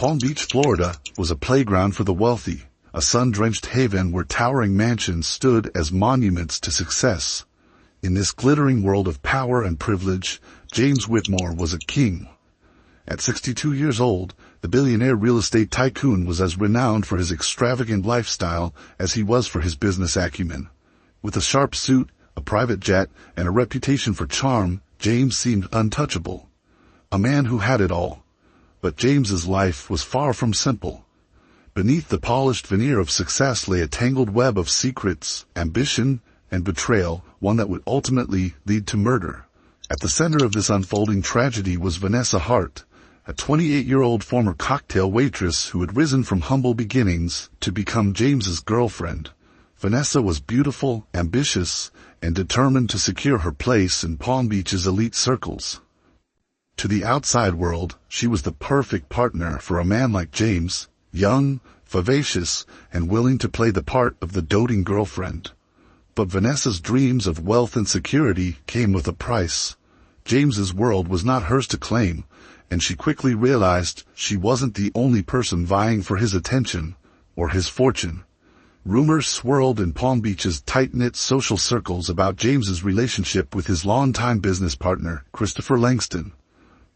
Palm Beach, Florida, was a playground for the wealthy, a sun-drenched haven where towering mansions stood as monuments to success. In this glittering world of power and privilege, James Whitmore was a king. At 62 years old, the billionaire real estate tycoon was as renowned for his extravagant lifestyle as he was for his business acumen. With a sharp suit, a private jet, and a reputation for charm, James seemed untouchable. A man who had it all. But James's life was far from simple. Beneath the polished veneer of success lay a tangled web of secrets, ambition, and betrayal, one that would ultimately lead to murder. At the center of this unfolding tragedy was Vanessa Hart, a 28-year-old former cocktail waitress who had risen from humble beginnings to become James's girlfriend. Vanessa was beautiful, ambitious, and determined to secure her place in Palm Beach's elite circles. To the outside world, she was the perfect partner for a man like James, young, vivacious, and willing to play the part of the doting girlfriend. But Vanessa's dreams of wealth and security came with a price. James's world was not hers to claim, and she quickly realized she wasn't the only person vying for his attention or his fortune. Rumors swirled in Palm Beach's tight-knit social circles about James's relationship with his longtime business partner, Christopher Langston.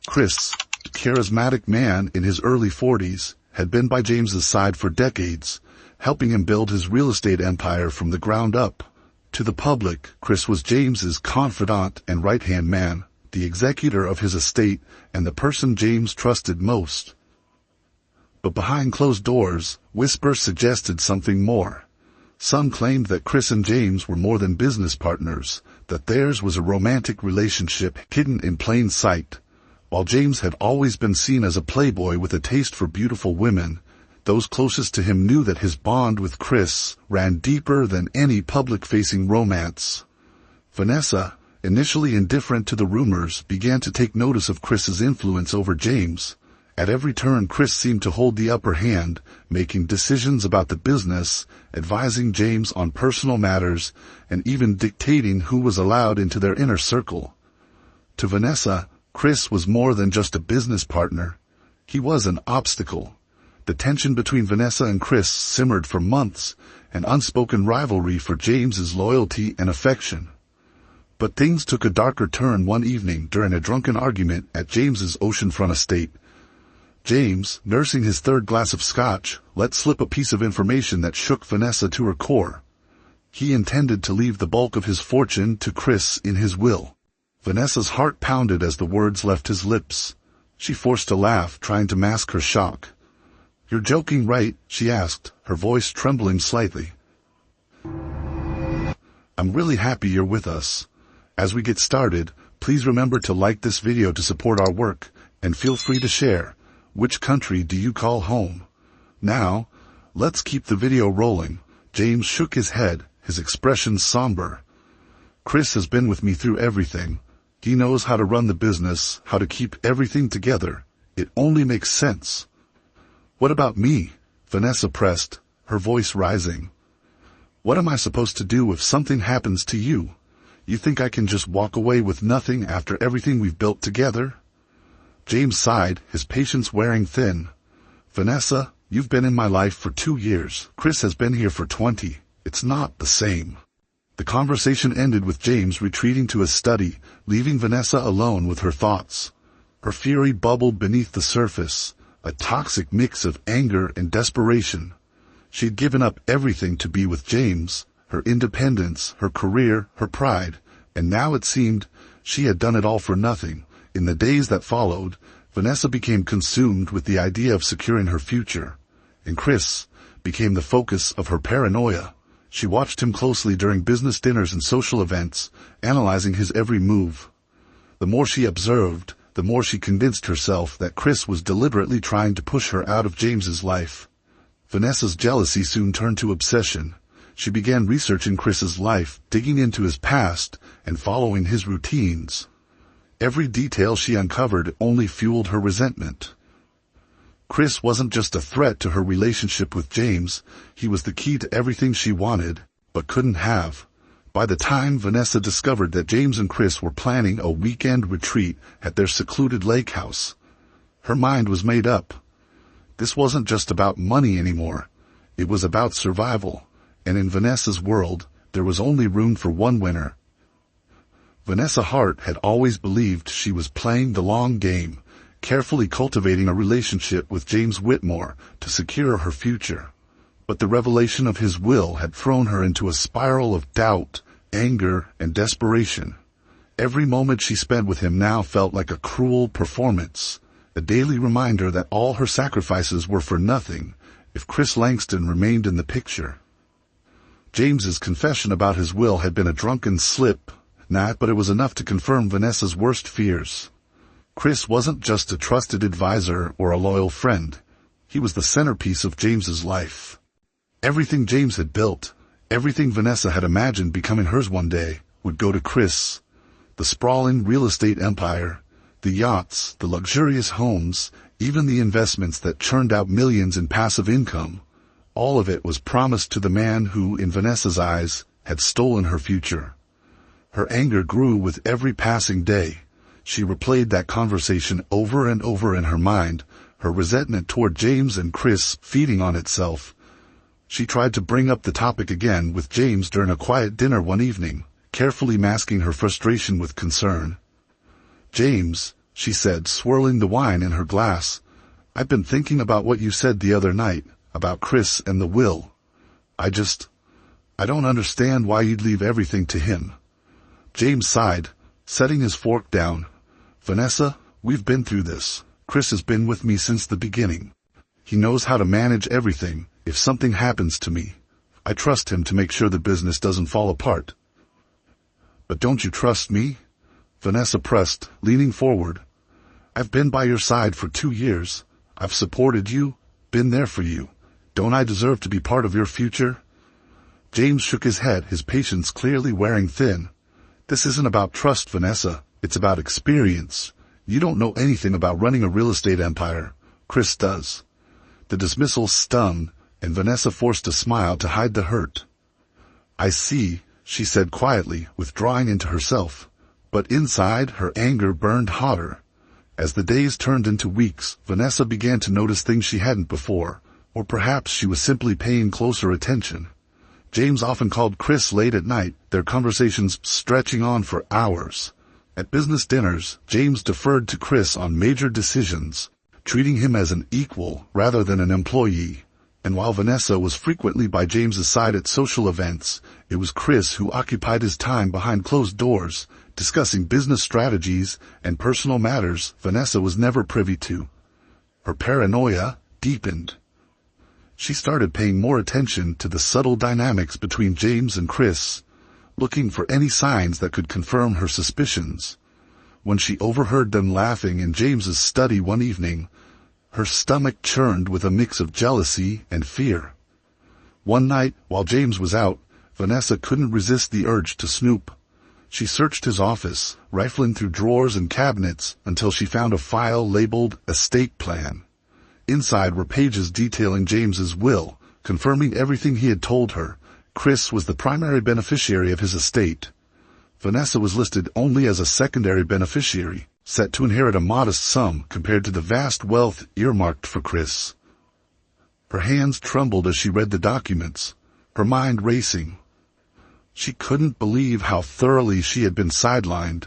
Chris, a charismatic man in his early 40s, had been by James's side for decades, helping him build his real estate empire from the ground up. To the public, Chris was James's confidant and right-hand man, the executor of his estate and the person James trusted most. But behind closed doors, whispers suggested something more. Some claimed that Chris and James were more than business partners, that theirs was a romantic relationship hidden in plain sight. While James had always been seen as a playboy with a taste for beautiful women, those closest to him knew that his bond with Chris ran deeper than any public-facing romance. Vanessa, initially indifferent to the rumors, began to take notice of Chris's influence over James. At every turn, Chris seemed to hold the upper hand, making decisions about the business, advising James on personal matters, and even dictating who was allowed into their inner circle. To Vanessa, Chris was more than just a business partner. He was an obstacle. The tension between Vanessa and Chris simmered for months, an unspoken rivalry for James's loyalty and affection. But things took a darker turn one evening during a drunken argument at James's oceanfront estate. James, nursing his third glass of scotch, let slip a piece of information that shook Vanessa to her core. He intended to leave the bulk of his fortune to Chris in his will. Vanessa's heart pounded as the words left his lips. She forced a laugh, trying to mask her shock. "You're joking, right?" she asked, her voice trembling slightly. "I'm really happy you're with us. As we get started, please remember to like this video to support our work, and feel free to share. Which country do you call home? Now, let's keep the video rolling." James shook his head, his expression somber. "Chris has been with me through everything. He knows how to run the business, how to keep everything together. It only makes sense." "What about me?" Vanessa pressed, her voice rising. "What am I supposed to do if something happens to you? You think I can just walk away with nothing after everything we've built together?" James sighed, his patience wearing thin. "Vanessa, you've been in my life for 2 years. Chris has been here for 20. It's not the same." The conversation ended with James retreating to his study, leaving Vanessa alone with her thoughts. Her fury bubbled beneath the surface, a toxic mix of anger and desperation. She'd given up everything to be with James, her independence, her career, her pride, and now it seemed she had done it all for nothing. In the days that followed, Vanessa became consumed with the idea of securing her future, and Chris became the focus of her paranoia. She watched him closely during business dinners and social events, analyzing his every move. The more she observed, the more she convinced herself that Chris was deliberately trying to push her out of James's life. Vanessa's jealousy soon turned to obsession. She began researching Chris's life, digging into his past, and following his routines. Every detail she uncovered only fueled her resentment. Chris wasn't just a threat to her relationship with James, he was the key to everything she wanted, but couldn't have. By the time Vanessa discovered that James and Chris were planning a weekend retreat at their secluded lake house, her mind was made up. This wasn't just about money anymore. It was about survival, and in Vanessa's world, there was only room for one winner. Vanessa Hart had always believed she was playing the long game, carefully cultivating a relationship with James Whitmore to secure her future. But the revelation of his will had thrown her into a spiral of doubt, anger, and desperation. Every moment she spent with him now felt like a cruel performance, a daily reminder that all her sacrifices were for nothing if Chris Langston remained in the picture. James's confession about his will had been a drunken slip, but it was enough to confirm Vanessa's worst fears. Chris wasn't just a trusted advisor or a loyal friend. He was the centerpiece of James's life. Everything James had built, everything Vanessa had imagined becoming hers one day, would go to Chris. The sprawling real estate empire, the yachts, the luxurious homes, even the investments that churned out millions in passive income. All of it was promised to the man who, in Vanessa's eyes, had stolen her future. Her anger grew with every passing day. She replayed that conversation over and over in her mind, her resentment toward James and Chris feeding on itself. She tried to bring up the topic again with James during a quiet dinner one evening, carefully masking her frustration with concern. "James," she said, swirling the wine in her glass, "I've been thinking about what you said the other night, about Chris and the will. I don't understand why you'd leave everything to him." James sighed, setting his fork down. "Vanessa, we've been through this. Chris has been with me since the beginning. He knows how to manage everything. If something happens to me, I trust him to make sure the business doesn't fall apart." "But don't you trust me?" Vanessa pressed, leaning forward. "I've been by your side for 2 years. I've supported you, been there for you. Don't I deserve to be part of your future?" James shook his head, his patience clearly wearing thin. "This isn't about trust, Vanessa. It's about experience. You don't know anything about running a real estate empire. Chris does." The dismissal stung, and Vanessa forced a smile to hide the hurt. "I see," she said quietly, withdrawing into herself. But inside, her anger burned hotter. As the days turned into weeks, Vanessa began to notice things she hadn't before, or perhaps she was simply paying closer attention. James often called Chris late at night, their conversations stretching on for hours. At business dinners, James deferred to Chris on major decisions, treating him as an equal rather than an employee. And while Vanessa was frequently by James's side at social events, it was Chris who occupied his time behind closed doors, discussing business strategies and personal matters Vanessa was never privy to. Her paranoia deepened. She started paying more attention to the subtle dynamics between James and Chris, looking for any signs that could confirm her suspicions. When she overheard them laughing in James's study one evening, her stomach churned with a mix of jealousy and fear. One night, while James was out, Vanessa couldn't resist the urge to snoop. She searched his office, rifling through drawers and cabinets until she found a file labeled estate plan. Inside were pages detailing James's will, confirming everything he had told her. Chris was the primary beneficiary of his estate. Vanessa was listed only as a secondary beneficiary, set to inherit a modest sum compared to the vast wealth earmarked for Chris. Her hands trembled as she read the documents, her mind racing. She couldn't believe how thoroughly she had been sidelined.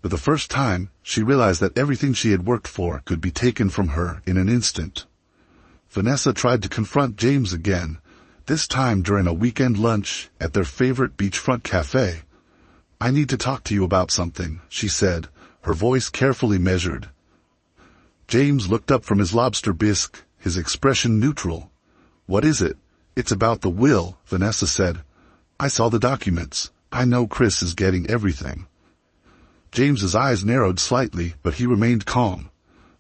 For the first time, she realized that everything she had worked for could be taken from her in an instant. Vanessa tried to confront James again, this time during a weekend lunch at their favorite beachfront cafe. "I need to talk to you about something," she said, her voice carefully measured. James looked up from his lobster bisque, his expression neutral. "What is it?" "It's about the will," Vanessa said. "I saw the documents. I know Chris is getting everything." James's eyes narrowed slightly, but he remained calm.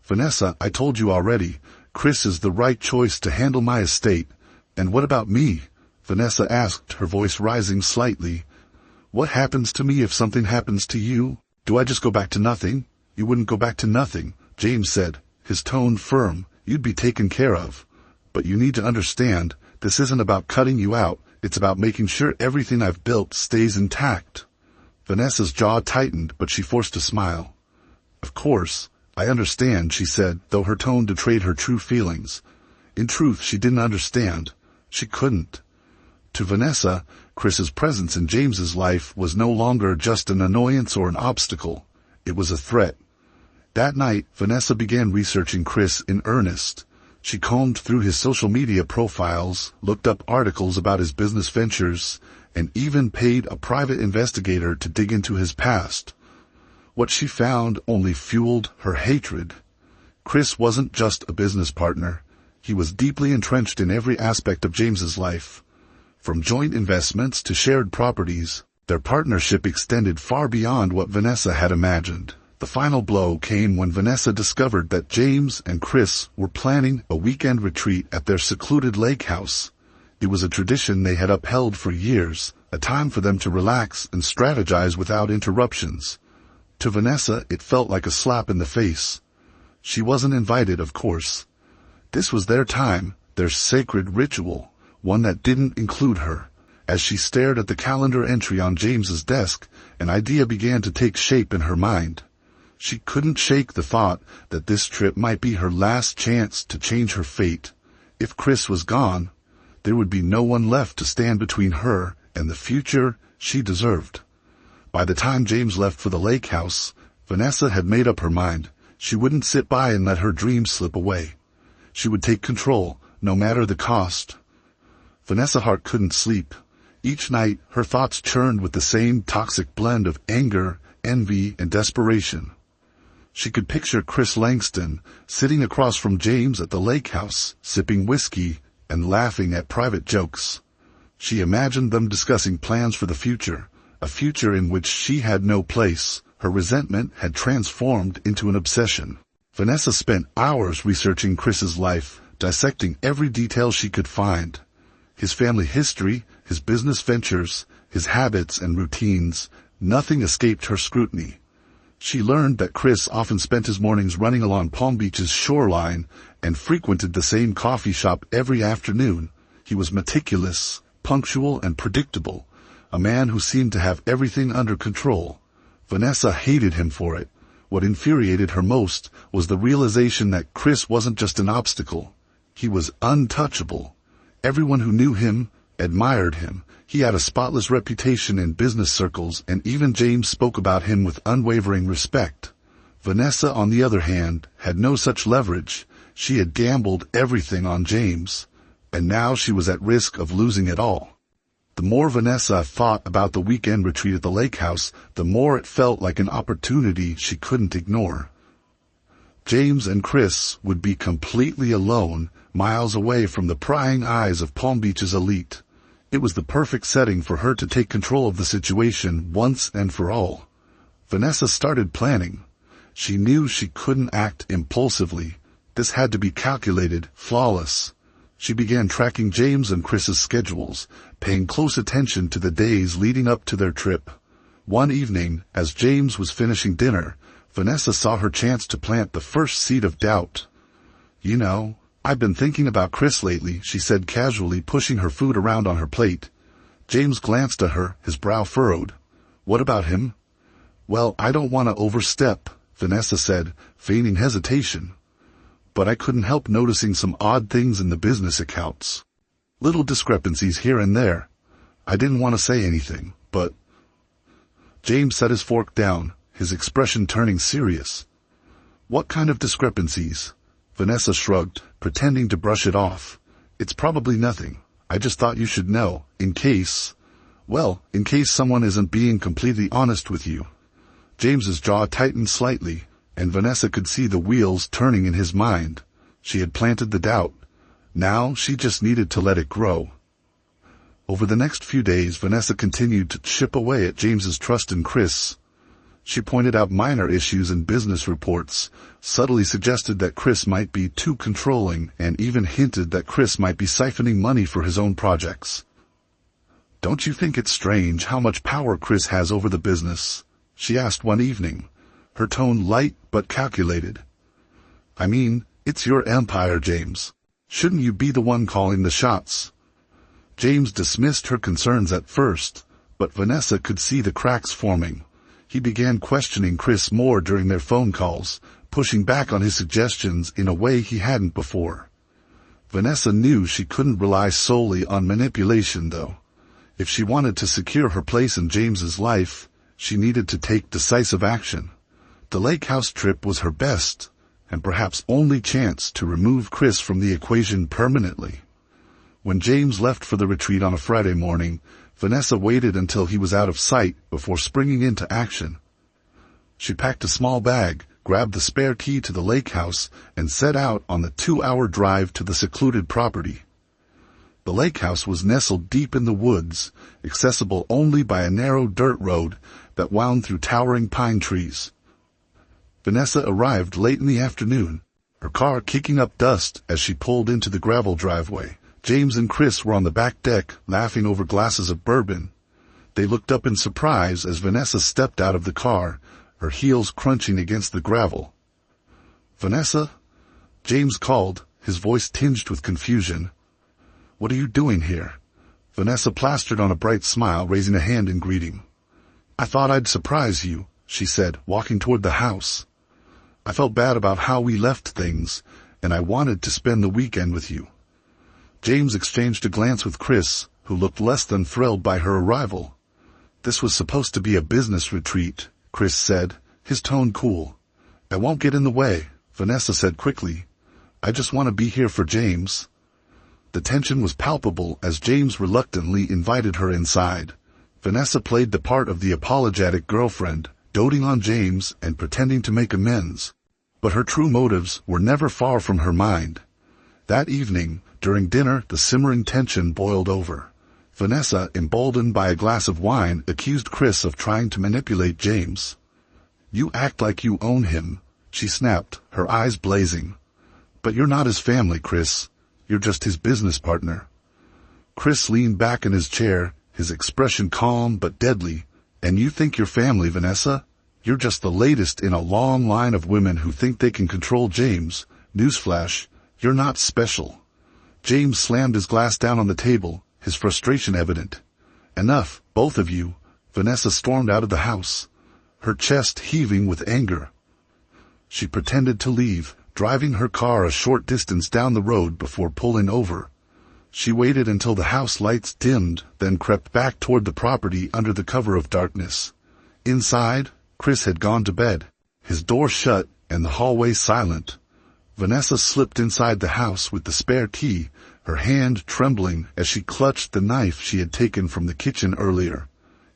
"Vanessa, I told you already, Chris is the right choice to handle my estate. And what about me?" Vanessa asked, her voice rising slightly. "What happens to me if something happens to you? Do I just go back to nothing?" "You wouldn't go back to nothing," James said, his tone firm. "You'd be taken care of. But you need to understand, this isn't about cutting you out, it's about making sure everything I've built stays intact." Vanessa's jaw tightened, but she forced a smile. "Of course, "I understand," she said, though her tone betrayed her true feelings. In truth, she didn't understand. She couldn't. To Vanessa, Chris's presence in James's life was no longer just an annoyance or an obstacle. It was a threat. That night, Vanessa began researching Chris in earnest. She combed through his social media profiles, looked up articles about his business ventures, and even paid a private investigator to dig into his past. What she found only fueled her hatred. Chris wasn't just a business partner. He was deeply entrenched in every aspect of James's life. From joint investments to shared properties, their partnership extended far beyond what Vanessa had imagined. The final blow came when Vanessa discovered that James and Chris were planning a weekend retreat at their secluded lake house. It was a tradition they had upheld for years, a time for them to relax and strategize without interruptions. To Vanessa, it felt like a slap in the face. She wasn't invited, of course. This was their time, their sacred ritual, one that didn't include her. As she stared at the calendar entry on James's desk, an idea began to take shape in her mind. She couldn't shake the thought that this trip might be her last chance to change her fate. If Chris was gone, there would be no one left to stand between her and the future she deserved. By the time James left for the lake house, Vanessa had made up her mind. She wouldn't sit by and let her dreams slip away. She would take control, no matter the cost. Vanessa Hart couldn't sleep. Each night, her thoughts churned with the same toxic blend of anger, envy, and desperation. She could picture Chris Langston sitting across from James at the lake house, sipping whiskey and laughing at private jokes. She imagined them discussing plans for the future, a future in which she had no place. Her resentment had transformed into an obsession. Vanessa spent hours researching Chris's life, dissecting every detail she could find. His family history, his business ventures, his habits and routines, nothing escaped her scrutiny. She learned that Chris often spent his mornings running along Palm Beach's shoreline and frequented the same coffee shop every afternoon. He was meticulous, punctual, and predictable, a man who seemed to have everything under control. Vanessa hated him for it. What infuriated her most was the realization that Chris wasn't just an obstacle. He was untouchable. Everyone who knew him admired him. He had a spotless reputation in business circles, and even James spoke about him with unwavering respect. Vanessa, on the other hand, had no such leverage. She had gambled everything on James, and now she was at risk of losing it all. The more Vanessa thought about the weekend retreat at the lake house, the more it felt like an opportunity she couldn't ignore. James and Chris would be completely alone, miles away from the prying eyes of Palm Beach's elite. It was the perfect setting for her to take control of the situation once and for all. Vanessa started planning. She knew she couldn't act impulsively. This had to be calculated, flawless. She began tracking James and Chris's schedules, paying close attention to the days leading up to their trip. One evening, as James was finishing dinner, Vanessa saw her chance to plant the first seed of doubt. "You know, I've been thinking about Chris lately," she said casually, pushing her food around on her plate. James glanced at her, his brow furrowed. "What about him?" "Well, I don't want to overstep," Vanessa said, feigning hesitation. "But I couldn't help noticing some odd things in the business accounts. Little discrepancies here and there. I didn't want to say anything, but—" James set his fork down, his expression turning serious. "What kind of discrepancies?" Vanessa shrugged, pretending to brush it off. "It's probably nothing. I just thought you should know, in case someone isn't being completely honest with you." James's jaw tightened slightly, and Vanessa could see the wheels turning in his mind. She had planted the doubt. Now she just needed to let it grow. Over the next few days, Vanessa continued to chip away at James's trust in Chris. She pointed out minor issues in business reports, subtly suggested that Chris might be too controlling, and even hinted that Chris might be siphoning money for his own projects. "Don't you think it's strange how much power Chris has over the business?" she asked one evening, her tone light but calculated. "I mean, it's your empire, James. Shouldn't you be the one calling the shots?" James dismissed her concerns at first, but Vanessa could see the cracks forming. He began questioning Chris more during their phone calls, pushing back on his suggestions in a way he hadn't before. Vanessa knew she couldn't rely solely on manipulation, though. If she wanted to secure her place in James's life, she needed to take decisive action. The lake house trip was her best, and perhaps only chance to remove Chris from the equation permanently. When James left for the retreat on a Friday morning, Vanessa waited until he was out of sight before springing into action. She packed a small bag, grabbed the spare key to the lake house, and set out on the 2-hour drive to the secluded property. The lake house was nestled deep in the woods, accessible only by a narrow dirt road that wound through towering pine trees. Vanessa arrived late in the afternoon, her car kicking up dust as she pulled into the gravel driveway. James and Chris were on the back deck, laughing over glasses of bourbon. They looked up in surprise as Vanessa stepped out of the car, her heels crunching against the gravel. "Vanessa?" James called, his voice tinged with confusion. "What are you doing here?" Vanessa plastered on a bright smile, raising a hand in greeting. "I thought I'd surprise you," she said, walking toward the house. "I felt bad about how we left things, and I wanted to spend the weekend with you." James exchanged a glance with Chris, who looked less than thrilled by her arrival. "This was supposed to be a business retreat," Chris said, his tone cool. "I won't get in the way," Vanessa said quickly. "I just want to be here for James." The tension was palpable as James reluctantly invited her inside. Vanessa played the part of the apologetic girlfriend, doting on James and pretending to make amends. But her true motives were never far from her mind. That evening, during dinner, the simmering tension boiled over. Vanessa, emboldened by a glass of wine, accused Chris of trying to manipulate James. "You act like you own him," she snapped, her eyes blazing. "But you're not his family, Chris. You're just his business partner." Chris leaned back in his chair, his expression calm but deadly. "And you think you're family, Vanessa? You're just the latest in a long line of women who think they can control James. Newsflash, you're not special." James slammed his glass down on the table, his frustration evident. "Enough, both of you." Vanessa stormed out of the house, her chest heaving with anger. She pretended to leave, driving her car a short distance down the road before pulling over. She waited until the house lights dimmed, then crept back toward the property under the cover of darkness. Inside, Chris had gone to bed, his door shut and the hallway silent. Vanessa slipped inside the house with the spare key, her hand trembling as she clutched the knife she had taken from the kitchen earlier.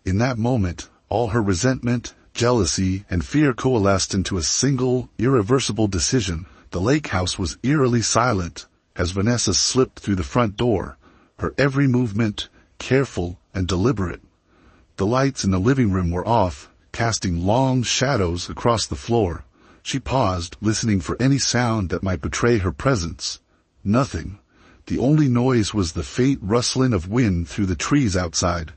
In that moment, all her resentment, jealousy, and fear coalesced into a single, irreversible decision. The lake house was eerily silent as Vanessa slipped through the front door, her every movement careful and deliberate. The lights in the living room were off, casting long shadows across the floor. She paused, listening for any sound that might betray her presence. Nothing. The only noise was the faint rustling of wind through the trees outside.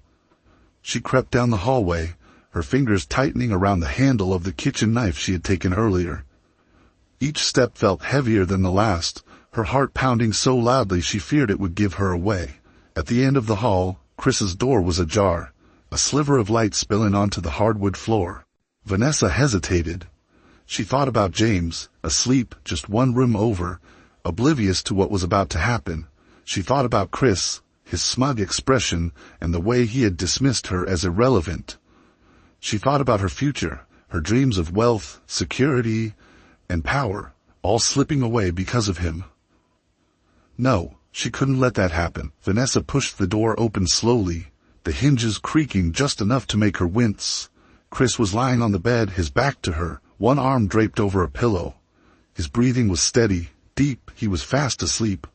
She crept down the hallway, her fingers tightening around the handle of the kitchen knife she had taken earlier. Each step felt heavier than the last, her heart pounding so loudly she feared it would give her away. At the end of the hall, Chris's door was ajar, a sliver of light spilling onto the hardwood floor. Vanessa hesitated. She thought about James, asleep just one room over, oblivious to what was about to happen. She thought about Chris, his smug expression, and the way he had dismissed her as irrelevant. She thought about her future, her dreams of wealth, security, and power, all slipping away because of him. No, she couldn't let that happen. Vanessa pushed the door open slowly, the hinges creaking just enough to make her wince. Chris was lying on the bed, his back to her, one arm draped over a pillow. His breathing was steady, deep, he was fast asleep.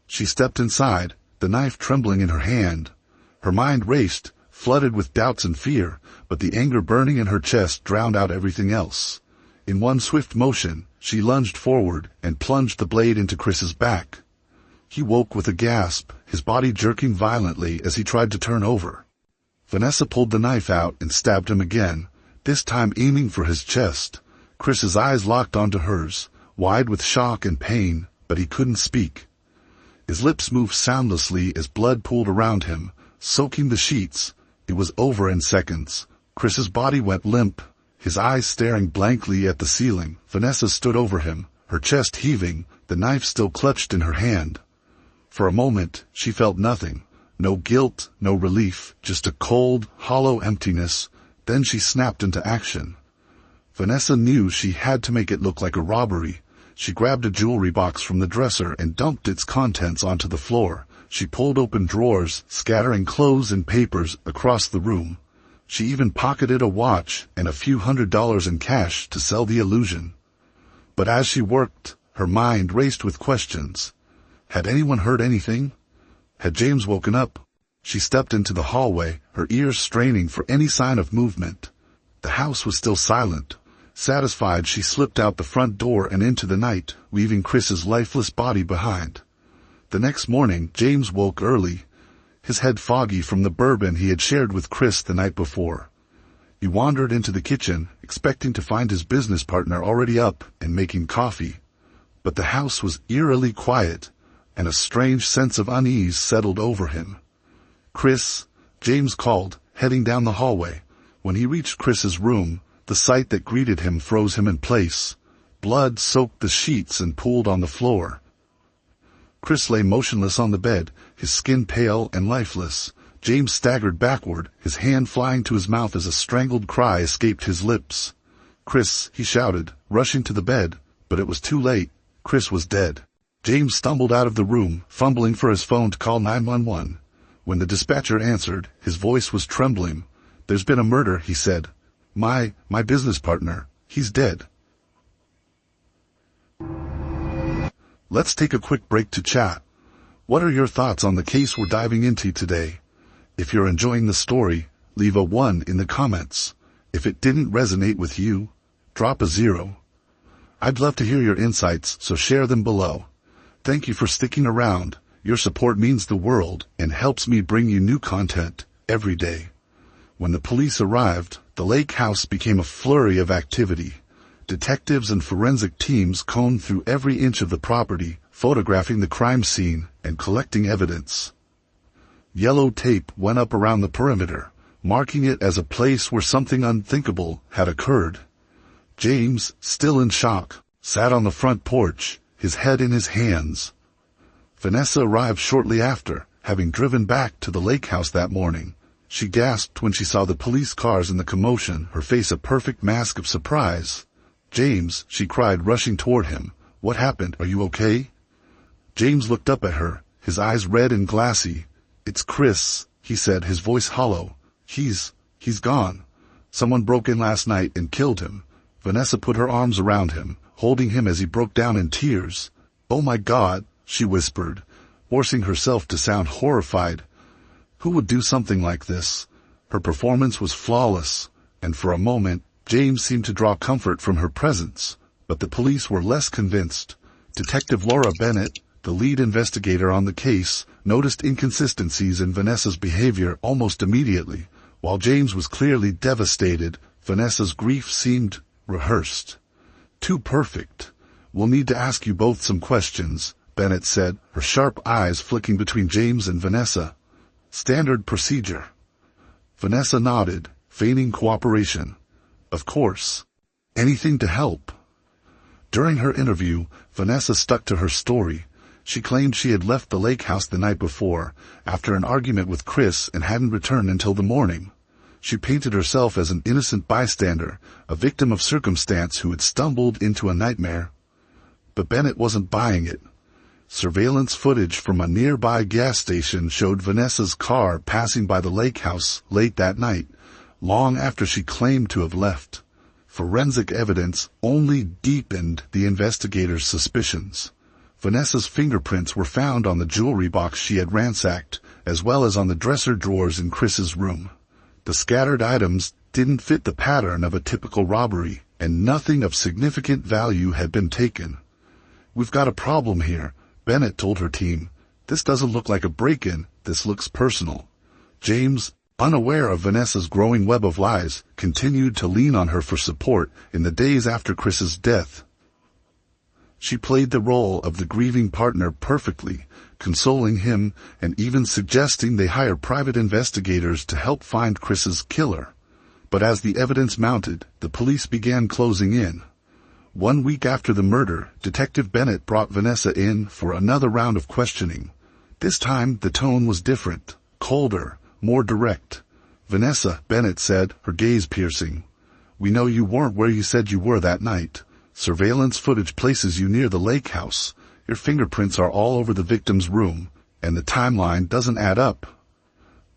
She stepped inside, the knife trembling in her hand. Her mind raced, flooded with doubts and fear, but the anger burning in her chest drowned out everything else. In one swift motion, she lunged forward and plunged the blade into Chris's back. He woke with a gasp, his body jerking violently as he tried to turn over. Vanessa pulled the knife out and stabbed him again, this time aiming for his chest. Chris's eyes locked onto hers, wide with shock and pain, but he couldn't speak. His lips moved soundlessly as blood pooled around him, soaking the sheets. It was over in seconds. Chris's body went limp, his eyes staring blankly at the ceiling. Vanessa stood over him, her chest heaving, the knife still clutched in her hand. For a moment, she felt nothing. No guilt, no relief, just a cold, hollow emptiness. Then she snapped into action. Vanessa knew she had to make it look like a robbery. She grabbed a jewelry box from the dresser and dumped its contents onto the floor. She pulled open drawers, scattering clothes and papers across the room. She even pocketed a watch and a few $100s in cash to sell the illusion. But as she worked, her mind raced with questions. Had anyone heard anything? Had James woken up? She stepped into the hallway, her ears straining for any sign of movement. The house was still silent. Satisfied, she slipped out the front door and into the night, leaving Chris's lifeless body behind. The next morning, James woke early, his head foggy from the bourbon he had shared with Chris the night before. He wandered into the kitchen, expecting to find his business partner already up and making coffee. But the house was eerily quiet, and a strange sense of unease settled over him. "Chris," James called, heading down the hallway. When he reached Chris's room, the sight that greeted him froze him in place. Blood soaked the sheets and pooled on the floor. Chris lay motionless on the bed, his skin pale and lifeless. James staggered backward, his hand flying to his mouth as a strangled cry escaped his lips. "Chris," he shouted, rushing to the bed, but it was too late. Chris was dead. James stumbled out of the room, fumbling for his phone to call 911. When the dispatcher answered, his voice was trembling. "There's been a murder," he said. My business partner, he's dead." Let's take a quick break to chat. What are your thoughts on the case we're diving into today? If you're enjoying the story, leave a 1 in the comments. If it didn't resonate with you, drop a 0. I'd love to hear your insights, so share them below. Thank you for sticking around. Your support means the world and helps me bring you new content every day. When the police arrived, the lake house became a flurry of activity. Detectives and forensic teams combed through every inch of the property, photographing the crime scene and collecting evidence. Yellow tape went up around the perimeter, marking it as a place where something unthinkable had occurred. James, still in shock, sat on the front porch, his head in his hands. Vanessa arrived shortly after, having driven back to the lake house that morning. She gasped when she saw the police cars and the commotion, her face a perfect mask of surprise. "James," she cried, rushing toward him. "What happened? Are you okay?" James looked up at her, his eyes red and glassy. "It's Chris," he said, his voice hollow. He's gone. Someone broke in last night and killed him." Vanessa put her arms around him, holding him as he broke down in tears. "Oh my God," she whispered, forcing herself to sound horrified. Who would do something like this? Her performance was flawless, and for a moment, James seemed to draw comfort from her presence. But the police were less convinced. Detective Laura Bennett, the lead investigator on the case, noticed inconsistencies in Vanessa's behavior almost immediately. While James was clearly devastated, Vanessa's grief seemed rehearsed. "Too perfect. We'll need to ask you both some questions," Bennett said, her sharp eyes flicking between James and Vanessa. "Standard procedure." Vanessa nodded, feigning cooperation. "Of course. Anything to help." During her interview, Vanessa stuck to her story. She claimed she had left the lake house the night before, after an argument with Chris, and hadn't returned until the morning. She painted herself as an innocent bystander, a victim of circumstance who had stumbled into a nightmare. But Bennett wasn't buying it. Surveillance footage from a nearby gas station showed Vanessa's car passing by the lake house late that night, long after she claimed to have left. Forensic evidence only deepened the investigators' suspicions. Vanessa's fingerprints were found on the jewelry box she had ransacked, as well as on the dresser drawers in Chris's room. The scattered items didn't fit the pattern of a typical robbery, and nothing of significant value had been taken. "We've got a problem here," Bennett told her team. "This doesn't look like a break-in, this looks personal." James, unaware of Vanessa's growing web of lies, continued to lean on her for support in the days after Chris's death. She played the role of the grieving partner perfectly, consoling him and even suggesting they hire private investigators to help find Chris's killer. But as the evidence mounted, the police began closing in. 1 week after the murder, Detective Bennett brought Vanessa in for another round of questioning. This time, the tone was different, colder, more direct. "Vanessa," Bennett said, her gaze piercing. "We know you weren't where you said you were that night. Surveillance footage places you near the lake house. Your fingerprints are all over the victim's room, and the timeline doesn't add up."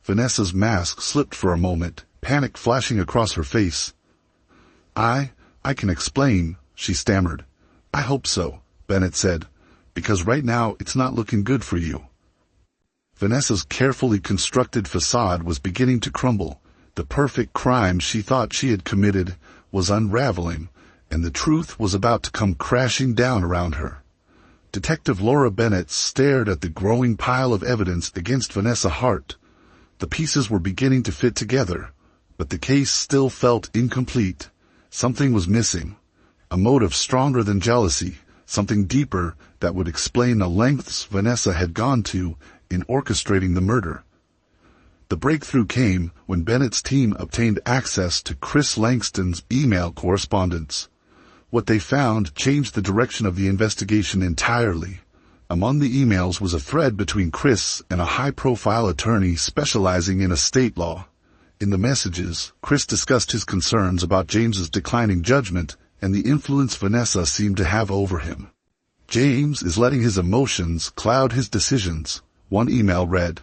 Vanessa's mask slipped for a moment, panic flashing across her face. I can explain," she stammered. "I hope so," Bennett said, "because right now it's not looking good for you." Vanessa's carefully constructed facade was beginning to crumble. The perfect crime she thought she had committed was unraveling, and the truth was about to come crashing down around her. Detective Laura Bennett stared at the growing pile of evidence against Vanessa Hart. The pieces were beginning to fit together, but the case still felt incomplete. Something was missing. A motive stronger than jealousy, something deeper that would explain the lengths Vanessa had gone to in orchestrating the murder. The breakthrough came when Bennett's team obtained access to Chris Langston's email correspondence. What they found changed the direction of the investigation entirely. Among the emails was a thread between Chris and a high-profile attorney specializing in estate law. In the messages, Chris discussed his concerns about James's declining judgment and the influence Vanessa seemed to have over him. "James is letting his emotions cloud his decisions," one email read.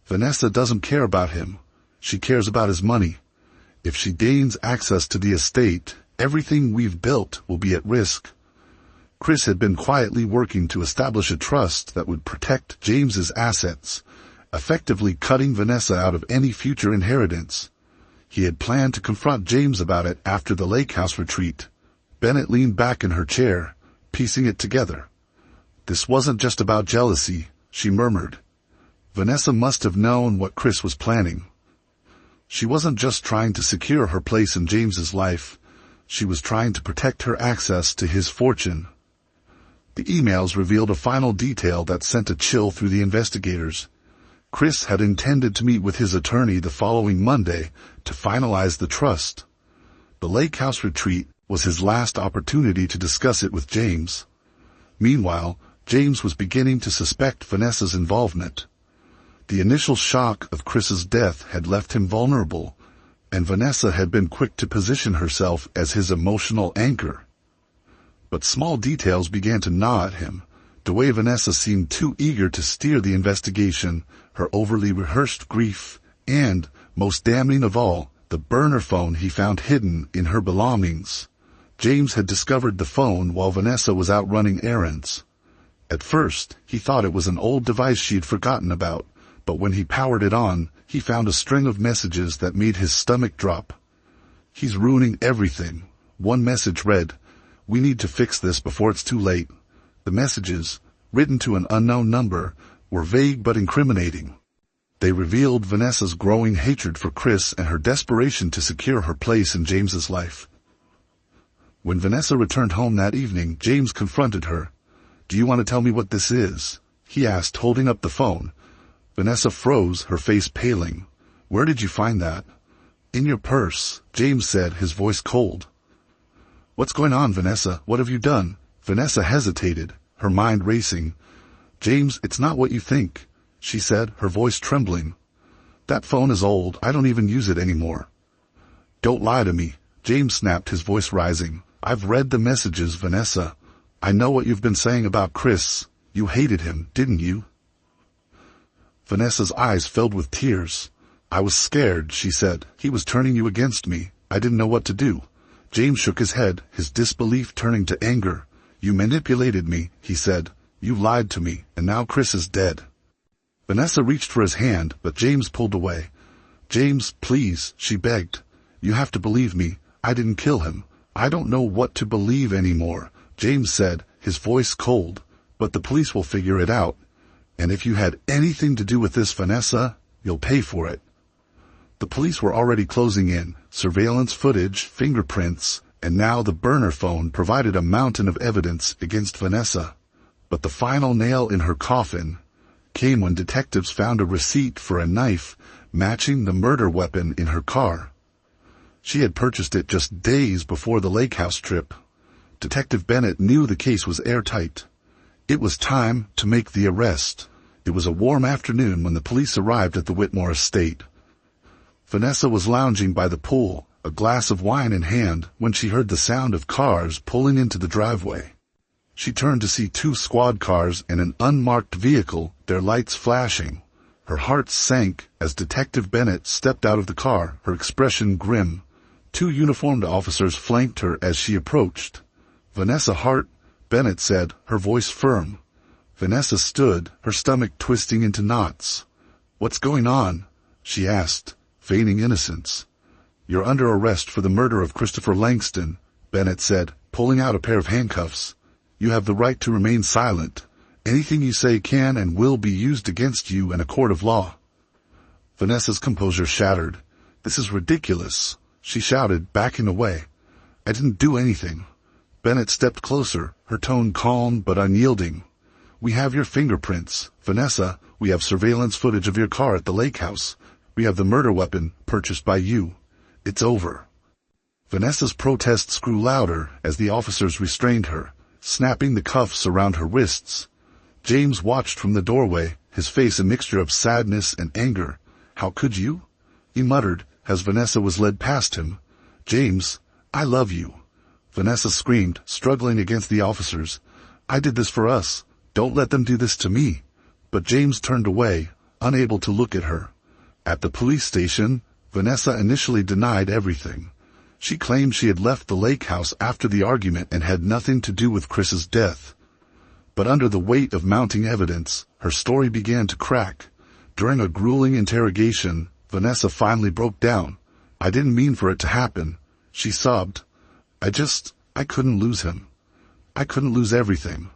"Vanessa doesn't care about him. She cares about his money. If she gains access to the estate, everything we've built will be at risk." Chris had been quietly working to establish a trust that would protect James's assets, effectively cutting Vanessa out of any future inheritance. He had planned to confront James about it after the lake house retreat. Bennett leaned back in her chair, piecing it together. "This wasn't just about jealousy," she murmured. "Vanessa must have known what Chris was planning. She wasn't just trying to secure her place in James's life. She was trying to protect her access to his fortune." The emails revealed a final detail that sent a chill through the investigators. Chris had intended to meet with his attorney the following Monday to finalize the trust. The lake house retreat was his last opportunity to discuss it with James. Meanwhile, James was beginning to suspect Vanessa's involvement. The initial shock of Chris's death had left him vulnerable, and Vanessa had been quick to position herself as his emotional anchor. But small details began to gnaw at him. The way Vanessa seemed too eager to steer the investigation, her overly rehearsed grief, and, most damning of all, the burner phone he found hidden in her belongings. James had discovered the phone while Vanessa was out running errands. At first, he thought it was an old device she had forgotten about, but when he powered it on, he found a string of messages that made his stomach drop. "He's ruining everything." One message read, "We need to fix this before it's too late." The messages, written to an unknown number, were vague but incriminating. They revealed Vanessa's growing hatred for Chris and her desperation to secure her place in James's life. When Vanessa returned home that evening, James confronted her. "Do you want to tell me what this is?" he asked, holding up the phone. Vanessa froze, her face paling. "Where did you find that?" "In your purse," James said, his voice cold. "What's going on, Vanessa? What have you done?" Vanessa hesitated, her mind racing. "James, it's not what you think," she said, her voice trembling. "That phone is old. I don't even use it anymore." "Don't lie to me," James snapped, his voice rising. "I've read the messages, Vanessa. I know what you've been saying about Chris. You hated him, didn't you?" Vanessa's eyes filled with tears. "I was scared," she said. "He was turning you against me. I didn't know what to do." James shook his head, his disbelief turning to anger. "You manipulated me," he said. "You lied to me, and now Chris is dead." Vanessa reached for his hand, but James pulled away. "James, please," she begged. "You have to believe me. I didn't kill him." "I don't know what to believe anymore," James said, his voice cold. "But the police will figure it out. And if you had anything to do with this, Vanessa, you'll pay for it." The police were already closing in. Surveillance footage, fingerprints, and now the burner phone provided a mountain of evidence against Vanessa. But the final nail in her coffin came when detectives found a receipt for a knife matching the murder weapon in her car. She had purchased it just days before the lake house trip. Detective Bennett knew the case was airtight. It was time to make the arrest. It was a warm afternoon when the police arrived at the Whitmore estate. Vanessa was lounging by the pool, a glass of wine in hand, when she heard the sound of cars pulling into the driveway. She turned to see 2 squad cars and an unmarked vehicle, their lights flashing. Her heart sank as Detective Bennett stepped out of the car, her expression grim. 2 uniformed officers flanked her as she approached. "Vanessa Hart," Bennett said, her voice firm. Vanessa stood, her stomach twisting into knots. "What's going on?" she asked, feigning innocence. "You're under arrest for the murder of Christopher Langston," Bennett said, pulling out a pair of handcuffs. "You have the right to remain silent. Anything you say can and will be used against you in a court of law." Vanessa's composure shattered. "This is ridiculous," she shouted, backing away. "I didn't do anything." Bennett stepped closer, her tone calm but unyielding. "We have your fingerprints, Vanessa. We have surveillance footage of your car at the lake house. We have the murder weapon purchased by you. It's over." Vanessa's protests grew louder as the officers restrained her, snapping the cuffs around her wrists. James watched from the doorway, his face a mixture of sadness and anger. "How could you?" he muttered as Vanessa was led past him. "James, I love you," Vanessa screamed, struggling against the officers. "I did this for us. Don't let them do this to me." But James turned away, unable to look at her. At the police station, Vanessa initially denied everything. She claimed she had left the lake house after the argument and had nothing to do with Chris's death. But under the weight of mounting evidence, her story began to crack. During a grueling interrogation, Vanessa finally broke down. "I didn't mean for it to happen," she sobbed. I couldn't lose him. I couldn't lose everything."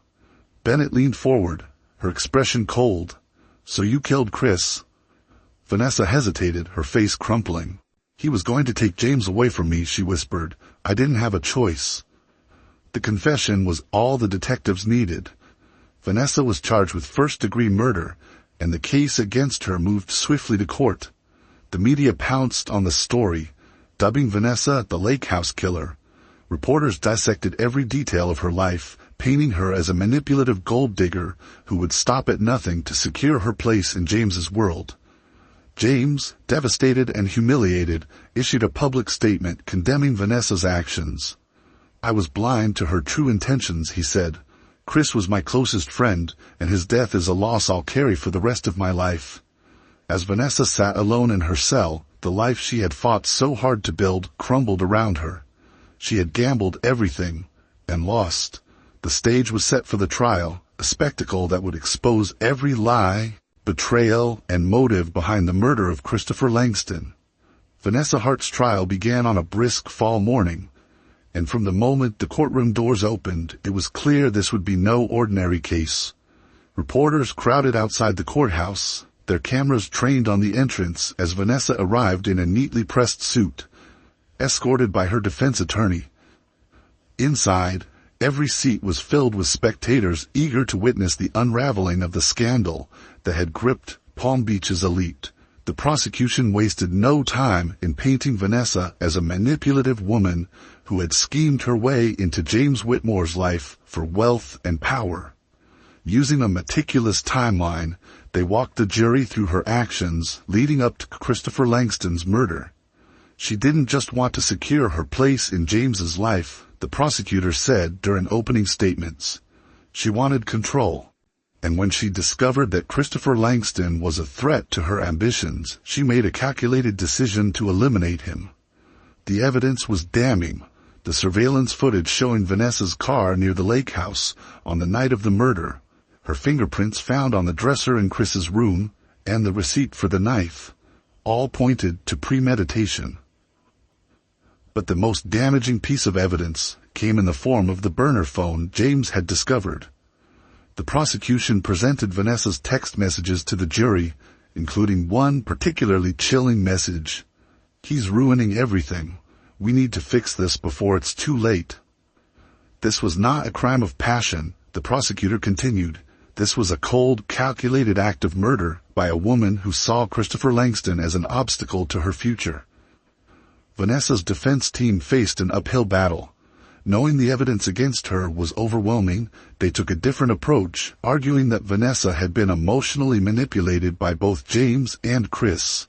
Bennett leaned forward, her expression cold. "So you killed Chris?" Vanessa hesitated, her face crumpling. "He was going to take James away from me," she whispered. "I didn't have a choice." The confession was all the detectives needed. Vanessa was charged with first-degree murder, and the case against her moved swiftly to court. The media pounced on the story, dubbing Vanessa the Lake House Killer. Reporters dissected every detail of her life, painting her as a manipulative gold digger who would stop at nothing to secure her place in James's world. James, devastated and humiliated, issued a public statement condemning Vanessa's actions. "I was blind to her true intentions," he said. "Chris was my closest friend, and his death is a loss I'll carry for the rest of my life." As Vanessa sat alone in her cell, the life she had fought so hard to build crumbled around her. She had gambled everything, and lost. The stage was set for the trial, a spectacle that would expose every lie, betrayal, and motive behind the murder of Christopher Langston. Vanessa Hart's trial began on a brisk fall morning, and from the moment the courtroom doors opened, it was clear this would be no ordinary case. Reporters crowded outside the courthouse, their cameras trained on the entrance as Vanessa arrived in a neatly pressed suit, escorted by her defense attorney. Inside, every seat was filled with spectators eager to witness the unraveling of the scandal that had gripped Palm Beach's elite. The prosecution wasted no time in painting Vanessa as a manipulative woman who had schemed her way into James Whitmore's life for wealth and power. Using a meticulous timeline, they walked the jury through her actions leading up to Christopher Langston's murder. She didn't just want to secure her place in James's life, the prosecutor said during opening statements. She wanted control. And when she discovered that Christopher Langston was a threat to her ambitions, she made a calculated decision to eliminate him. The evidence was damning. The surveillance footage showing Vanessa's car near the lake house on the night of the murder, her fingerprints found on the dresser in Chris's room, and the receipt for the knife, all pointed to premeditation. But the most damaging piece of evidence came in the form of the burner phone James had discovered. The prosecution presented Vanessa's text messages to the jury, including one particularly chilling message. "He's ruining everything. We need to fix this before it's too late." This was not a crime of passion, the prosecutor continued. This was a cold, calculated act of murder by a woman who saw Christopher Langston as an obstacle to her future. Vanessa's defense team faced an uphill battle. Knowing the evidence against her was overwhelming, they took a different approach, arguing that Vanessa had been emotionally manipulated by both James and Chris.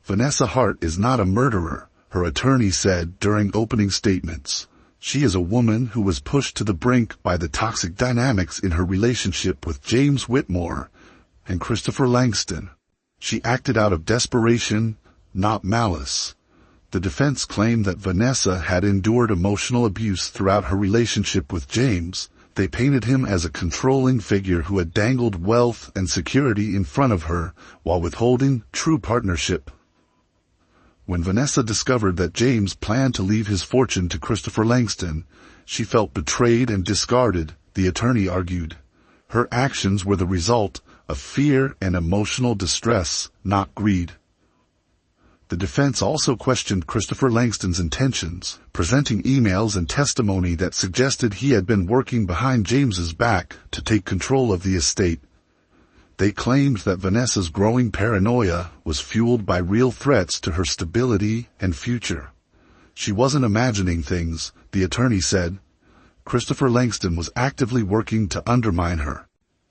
Vanessa Hart is not a murderer, her attorney said during opening statements. She is a woman who was pushed to the brink by the toxic dynamics in her relationship with James Whitmore and Christopher Langston. She acted out of desperation, not malice. The defense claimed that Vanessa had endured emotional abuse throughout her relationship with James. They painted him as a controlling figure who had dangled wealth and security in front of her while withholding true partnership. When Vanessa discovered that James planned to leave his fortune to Christopher Langston, she felt betrayed and discarded, the attorney argued. Her actions were the result of fear and emotional distress, not greed. The defense also questioned Christopher Langston's intentions, presenting emails and testimony that suggested he had been working behind James's back to take control of the estate. They claimed that Vanessa's growing paranoia was fueled by real threats to her stability and future. She wasn't imagining things, the attorney said. Christopher Langston was actively working to undermine her,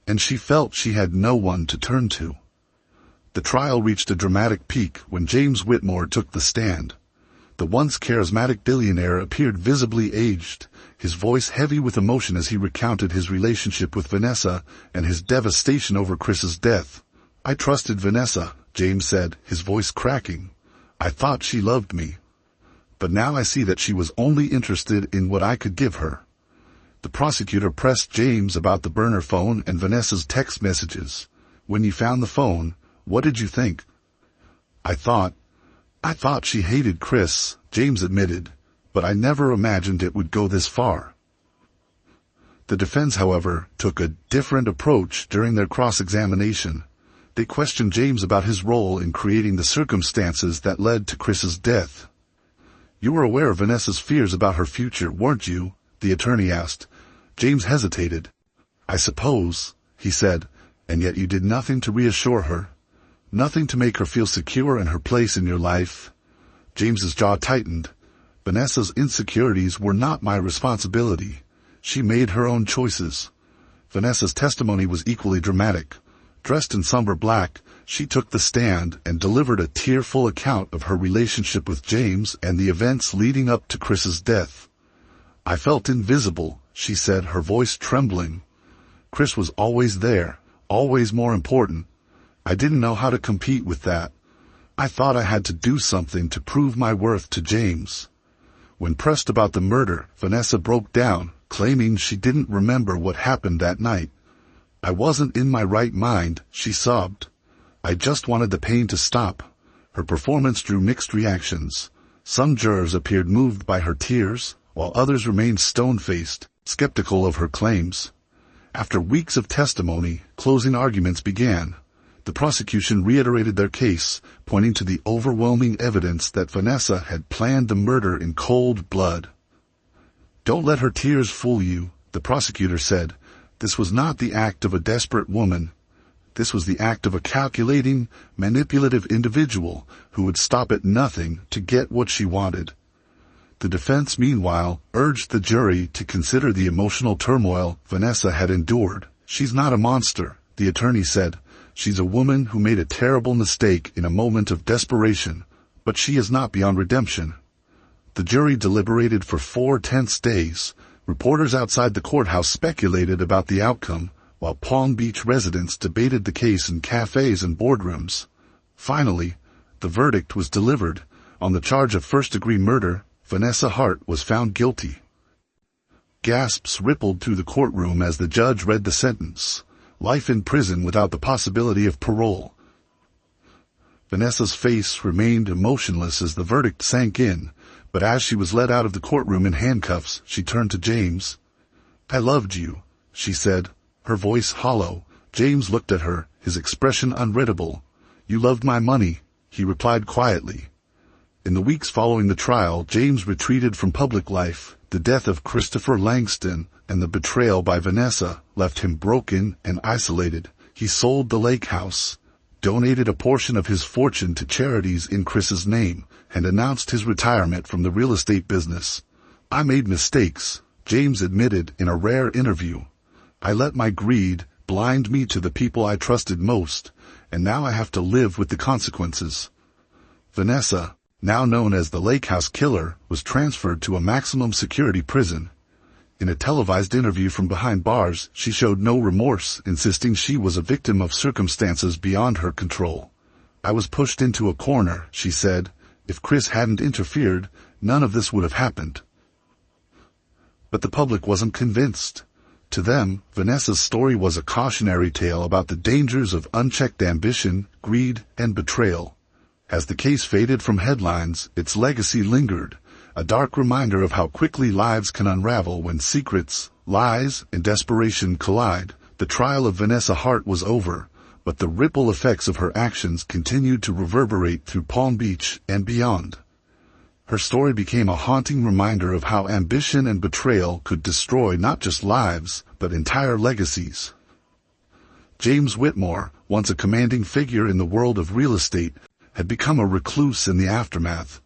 and she felt she had no one to turn to. The trial reached a dramatic peak when James Whitmore took the stand. The once charismatic billionaire appeared visibly aged, his voice heavy with emotion as he recounted his relationship with Vanessa and his devastation over Chris's death. "I trusted Vanessa," James said, his voice cracking. "I thought she loved me. But now I see that she was only interested in what I could give her." The prosecutor pressed James about the burner phone and Vanessa's text messages. "When you found the phone, what did you think?" I thought she hated Chris," James admitted, "but I never imagined it would go this far." The defense, however, took a different approach during their cross-examination. They questioned James about his role in creating the circumstances that led to Chris's death. "You were aware of Vanessa's fears about her future, weren't you?" the attorney asked. James hesitated. "I suppose," he said, "and yet you did nothing to reassure her? Nothing to make her feel secure in her place in your life?" James's jaw tightened. "Vanessa's insecurities were not my responsibility. She made her own choices." Vanessa's testimony was equally dramatic. Dressed in somber black, she took the stand and delivered a tearful account of her relationship with James and the events leading up to Chris's death. "I felt invisible," she said, her voice trembling. "Chris was always there, always more important. I didn't know how to compete with that. I thought I had to do something to prove my worth to James." When pressed about the murder, Vanessa broke down, claiming she didn't remember what happened that night. "I wasn't in my right mind," she sobbed. "I just wanted the pain to stop." Her performance drew mixed reactions. Some jurors appeared moved by her tears, while others remained stone-faced, skeptical of her claims. After weeks of testimony, closing arguments began. The prosecution reiterated their case, pointing to the overwhelming evidence that Vanessa had planned the murder in cold blood. "Don't let her tears fool you," the prosecutor said. "This was not the act of a desperate woman. This was the act of a calculating, manipulative individual who would stop at nothing to get what she wanted." The defense, meanwhile, urged the jury to consider the emotional turmoil Vanessa had endured. "She's not a monster," the attorney said. "She's a woman who made a terrible mistake in a moment of desperation, but she is not beyond redemption." The jury deliberated for 4 tense days. Reporters outside the courthouse speculated about the outcome, while Palm Beach residents debated the case in cafes and boardrooms. Finally, the verdict was delivered. On the charge of first-degree murder, Vanessa Hart was found guilty. Gasps rippled through the courtroom as the judge read the sentence: life in prison without the possibility of parole. Vanessa's face remained emotionless as the verdict sank in, but as she was led out of the courtroom in handcuffs, she turned to James. "I loved you," she said, her voice hollow. James looked at her, his expression unreadable. "You loved my money," he replied quietly. In the weeks following the trial, James retreated from public life. The death of Christopher Langston and the betrayal by Vanessa left him broken and isolated. He sold the lake house, donated a portion of his fortune to charities in Chris's name, and announced his retirement from the real estate business. "I made mistakes," James admitted in a rare interview. "I let my greed blind me to the people I trusted most, and now I have to live with the consequences." Vanessa, now known as the Lake House Killer, was transferred to a maximum security prison. In a televised interview from behind bars, she showed no remorse, insisting she was a victim of circumstances beyond her control. "I was pushed into a corner," she said. "If Chris hadn't interfered, none of this would have happened." But the public wasn't convinced. To them, Vanessa's story was a cautionary tale about the dangers of unchecked ambition, greed, and betrayal. As the case faded from headlines, its legacy lingered, a dark reminder of how quickly lives can unravel when secrets, lies, and desperation collide. The trial of Vanessa Hart was over, but the ripple effects of her actions continued to reverberate through Palm Beach and beyond. Her story became a haunting reminder of how ambition and betrayal could destroy not just lives, but entire legacies. James Whitmore, once a commanding figure in the world of real estate, had become a recluse in the aftermath.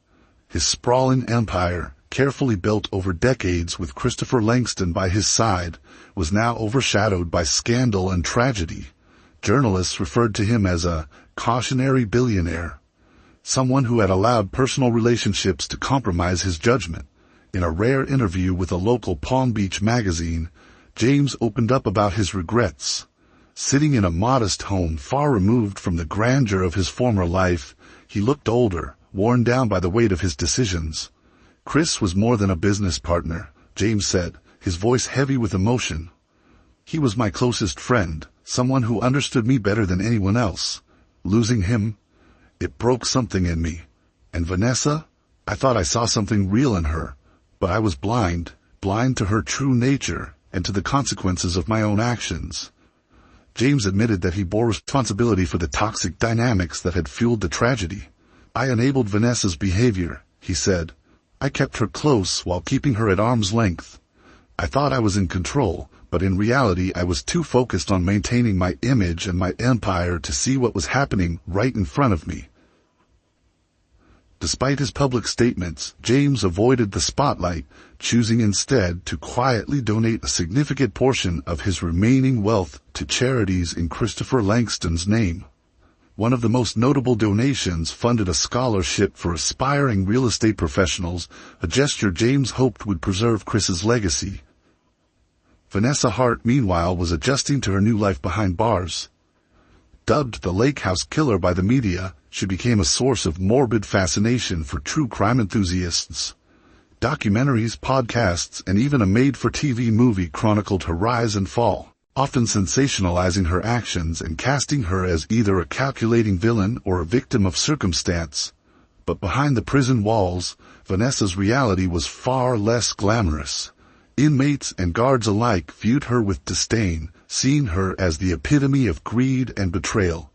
His sprawling empire, carefully built over decades with Christopher Langston by his side, was now overshadowed by scandal and tragedy. Journalists referred to him as a cautionary billionaire, someone who had allowed personal relationships to compromise his judgment. In a rare interview with a local Palm Beach magazine, James opened up about his regrets. Sitting in a modest home far removed from the grandeur of his former life, he looked older, worn down by the weight of his decisions. "Chris was more than a business partner," James said, his voice heavy with emotion. "He was my closest friend, someone who understood me better than anyone else. Losing him, it broke something in me. And Vanessa, I thought I saw something real in her, but I was blind to her true nature and to the consequences of my own actions." James admitted that he bore responsibility for the toxic dynamics that had fueled the tragedy. "I enabled Vanessa's behavior," he said. "I kept her close while keeping her at arm's length. I thought I was in control, but in reality I was too focused on maintaining my image and my empire to see what was happening right in front of me." Despite his public statements, James avoided the spotlight, choosing instead to quietly donate a significant portion of his remaining wealth to charities in Christopher Langston's name. One of the most notable donations funded a scholarship for aspiring real estate professionals, a gesture James hoped would preserve Chris's legacy. Vanessa Hart, meanwhile, was adjusting to her new life behind bars. Dubbed the Lake House Killer by the media, she became a source of morbid fascination for true crime enthusiasts. Documentaries, podcasts, and even a made-for-TV movie chronicled her rise and fall, often sensationalizing her actions and casting her as either a calculating villain or a victim of circumstance. But behind the prison walls, Vanessa's reality was far less glamorous. Inmates and guards alike viewed her with disdain, seeing her as the epitome of greed and betrayal.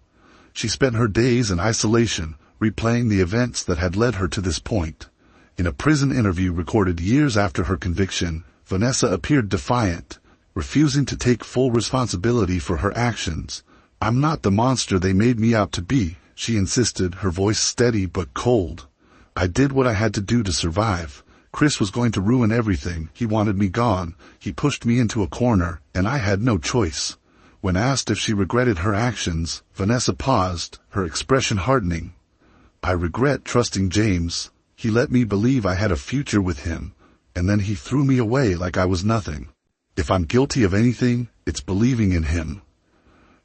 She spent her days in isolation, replaying the events that had led her to this point. In a prison interview recorded years after her conviction, Vanessa appeared defiant, refusing to take full responsibility for her actions. "I'm not the monster they made me out to be," she insisted, her voice steady but cold. "I did what I had to do to survive. Chris was going to ruin everything. He wanted me gone. He pushed me into a corner, and I had no choice." When asked if she regretted her actions, Vanessa paused, her expression hardening. "I regret trusting James. He let me believe I had a future with him, and then he threw me away like I was nothing. If I'm guilty of anything, it's believing in him."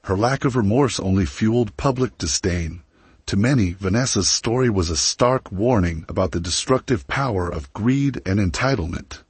Her lack of remorse only fueled public disdain. To many, Vanessa's story was a stark warning about the destructive power of greed and entitlement.